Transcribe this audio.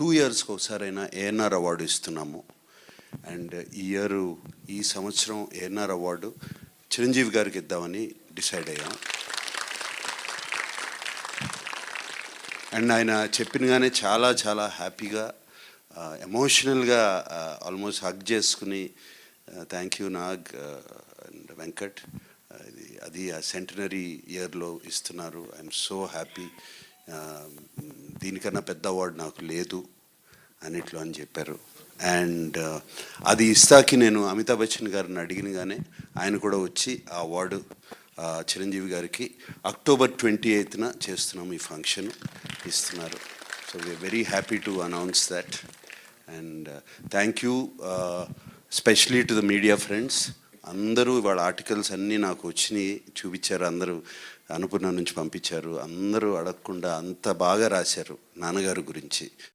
2 ఇయర్స్కి ఒకసారైనా ఏఎన్ఆర్ అవార్డు ఇస్తున్నాము. అండ్ ఈ సంవత్సరం ఏఎన్ఆర్ అవార్డు చిరంజీవి గారికి ఇద్దామని డిసైడ్ అయ్యాం. అండ్ ఆయన చెప్పినగానే చాలా చాలా హ్యాపీగా ఎమోషనల్గా ఆల్మోస్ట్ హగ్ చేసుకుని thank you Nag and Venkat, అది ఆ సెంటనరీ ఇయర్లో ఇస్తున్నారు, ఐఎమ్ సో హ్యాపీ, దీనికన్నా పెద్ద అవార్డు నాకు లేదు అన్నిట్లో అని చెప్పారు. అండ్ అది ఇస్తాకి నేను అమితాబ్ బచ్చన్ గారిని అడిగినగానే ఆయన కూడా వచ్చి ఆ అవార్డు చిరంజీవి గారికి అక్టోబర్ 28న చేస్తున్నాము, ఈ ఫంక్షన్ ఇస్తున్నారు. So we are very happy to announce that. And thank you specially to the media friends. అందరూ వాళ్ళ ఆర్టికల్స్ అన్నీ నాకు వచ్చినాయి, చూపించారు, అందరూ అనుపూర్ణ నుంచి పంపించారు, అందరూ అడగకుండా అంత బాగా రాశారు నాన్నగారు గురించి.